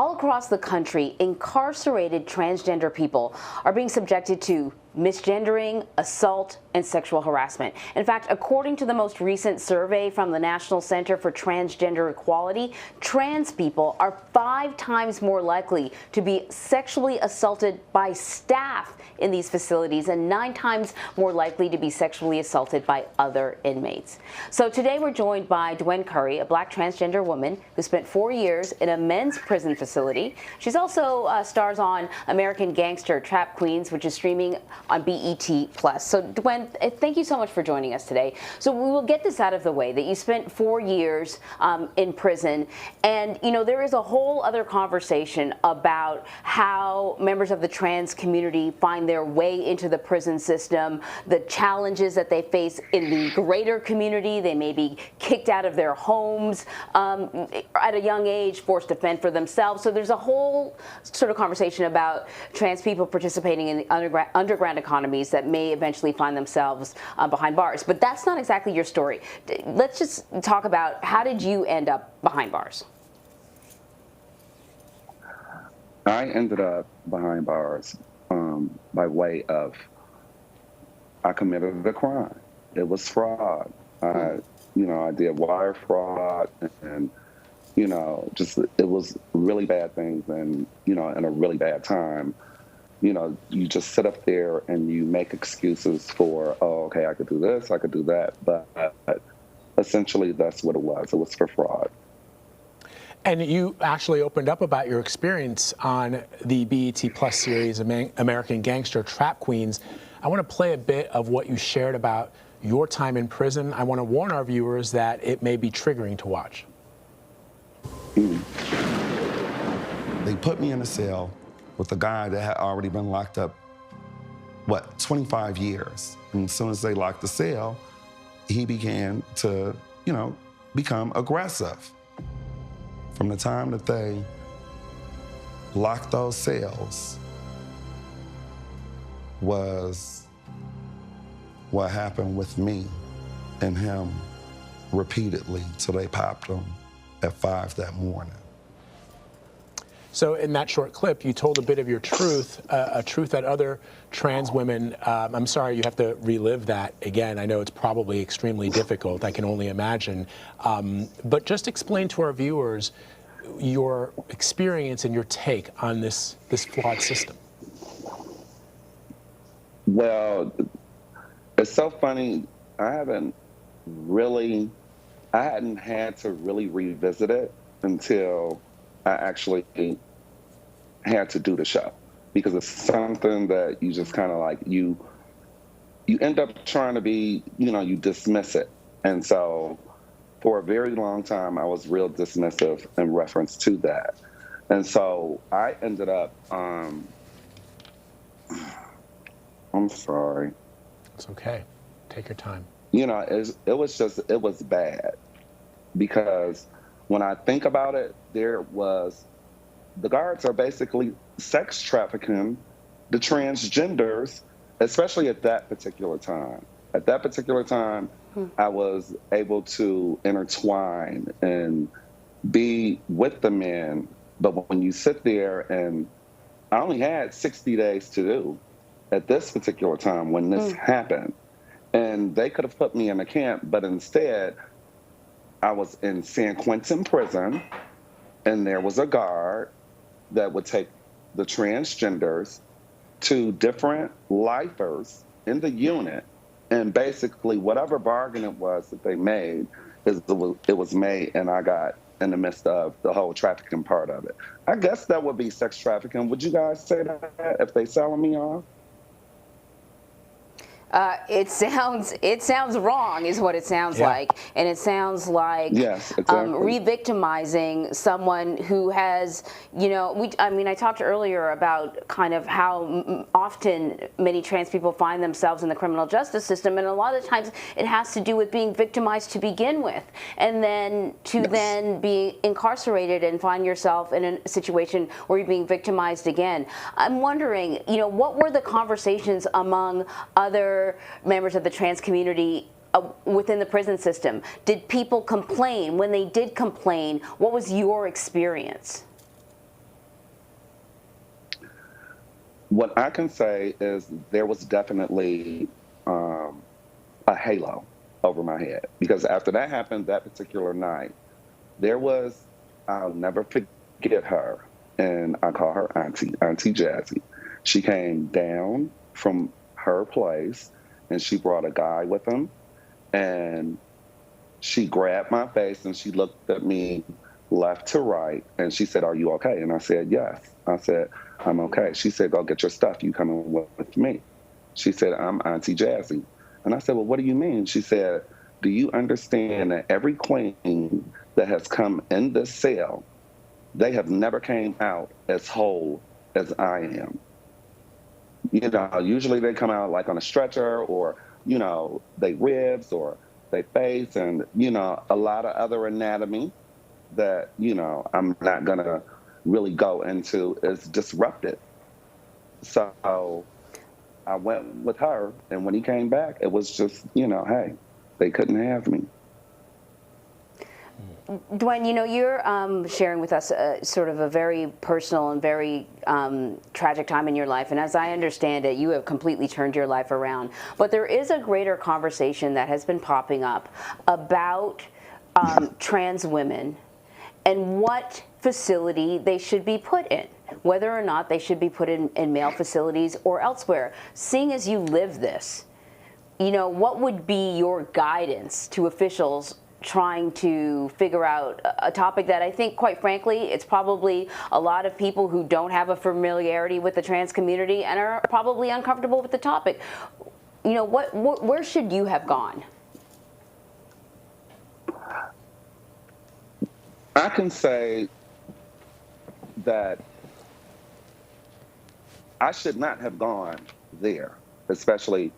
All across the country, incarcerated transgender people are being subjected to misgendering, assault, and sexual harassment. In fact, according to the most recent survey from the National Center for Transgender Equality, trans people are 5 times more likely to be sexually assaulted by staff in these facilities and 9 times more likely to be sexually assaulted by other inmates. So today we're joined by Dwen Curry, a black transgender woman who spent 4 years in a men's prison facility. She's also stars on American Gangster Trap Queens, which is streaming on BET+. So Dwen, thank you so much for joining us today. So we will get this out of the way, that you spent 4 years in prison, and you know there is a whole other conversation about how members of the trans community find their way into the prison system, the challenges that they face in the greater community. They may be kicked out of their homes at a young age, forced to fend for themselves. So there's a whole sort of conversation about trans people participating in the underground economies that may eventually find themselves behind bars. But that's not exactly your story. Let's just talk about, how did you end up behind bars? I ended up behind bars by way of, I committed a crime. It was fraud. I did wire fraud, and it was really bad things, and in a really bad time. You just sit up there and you make excuses for, oh, okay, I could do this, I could do that, but essentially that's what it was. It was for fraud. And you actually opened up about your experience on the BET Plus series, American Gangster Trap Queens. I want to play a bit of what you shared about your time in prison. I want to warn our viewers that it may be triggering to watch. They put me in a cell with a guy that had already been locked up, 25 years. And as soon as they locked the cell, he began to, become aggressive. From the time that they locked those cells was what happened with me and him repeatedly till they popped him at 5 that morning. So in that short clip, you told a bit of your truth, a truth that other trans women, I'm sorry you have to relive that again. I know it's probably extremely difficult, I can only imagine. But just explain to our viewers your experience and your take on this flawed system. Well, it's so funny. I hadn't had to really revisit it until I actually had to do the show, because it's something that you just kind of like, you end up trying to be, you dismiss it. And so for a very long time, I was real dismissive in reference to that. And so I ended up, I'm sorry. It's okay. Take your time. It was bad, because when I think about it, the guards are basically sex trafficking the transgenders, especially at that particular time. At that particular time, I was able to intertwine and be with the men, but when you sit there, and I only had 60 days to do at this particular time when this happened, and they could have put me in a camp, but instead, I was in San Quentin prison, and there was a guard that would take the transgenders to different lifers in the unit, and basically whatever bargain it was that they made, it was made, and I got in the midst of the whole trafficking part of it. I guess that would be sex trafficking. Would you guys say that if they selling me off? It sounds wrong, is what it sounds like, and it sounds like yes, exactly. Re-victimizing someone who has, I talked earlier about kind of how often many trans people find themselves in the criminal justice system, and a lot of the times it has to do with being victimized to begin with, and then to then be incarcerated and find yourself in a situation where you're being victimized again. I'm wondering, what were the conversations among other members of the trans community within the prison system? Did people complain? When they did complain, what was your experience? What I can say is there was definitely a halo over my head, because after that happened that particular night, there was, I'll never forget her, and I call her Auntie Jazzy. She came down from her place and she brought a guy with him, and she grabbed my face and she looked at me left to right and she said, "Are you okay?" And I said, "Yes." I said, "I'm okay." She said, "Go get your stuff. You coming with me?" She said, "I'm Auntie Jazzy." And I said, "Well, what do you mean?" She said, "Do you understand that every queen that has come in this cell, they have never came out as whole as I am? You know, usually they come out like on a stretcher, or, you know, they ribs or they face, and, you know, a lot of other anatomy that, you know, I'm not going to really go into is disrupted." So I went with her, and when he came back, it was just, you know, hey, they couldn't have me. Dwen, you know, you're sharing with us sort of a very personal and very tragic time in your life, and as I understand it, you have completely turned your life around. But there is a greater conversation that has been popping up about trans women and what facility they should be put in, whether or not they should be put in male facilities or elsewhere. Seeing as you live this, you know, what would be your guidance to officials trying to figure out a topic that I think, quite frankly, it's probably a lot of people who don't have a familiarity with the trans community and are probably uncomfortable with the topic. You know, where should you have gone? I can say that I should not have gone there, especially,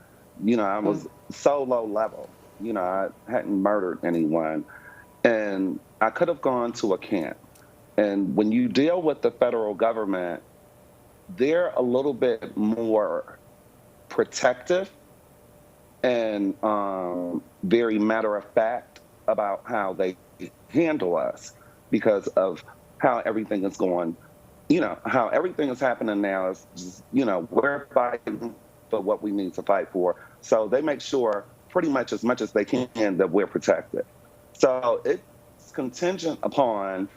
you know, I was so low level. You know, I hadn't murdered anyone, and I could have gone to a camp. And when you deal with the federal government, they're a little bit more protective and very matter of fact about how they handle us, because of how everything is going. You know, how everything is happening now is just, you know, we're fighting for what we need to fight for. So they make sure pretty much as they can that we're protected. So it's contingent upon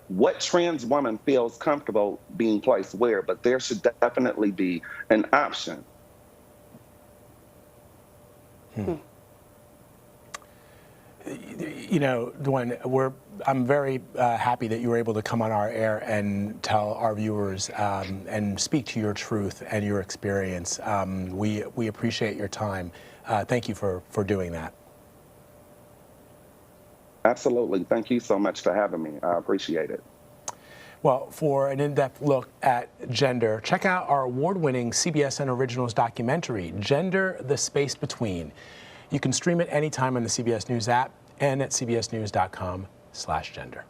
what trans woman feels comfortable being placed where, but there should definitely be an option. You know, Dwen, I'm very happy that you were able to come on our air and tell our viewers and speak to your truth and your experience. We appreciate your time. Thank you for doing that. Absolutely. Thank you so much for having me. I appreciate it. Well, for an in-depth look at gender, check out our award-winning CBSN Originals documentary, Gender, the Space Between. You can stream it anytime on the CBS News app and at cbsnews.com/gender.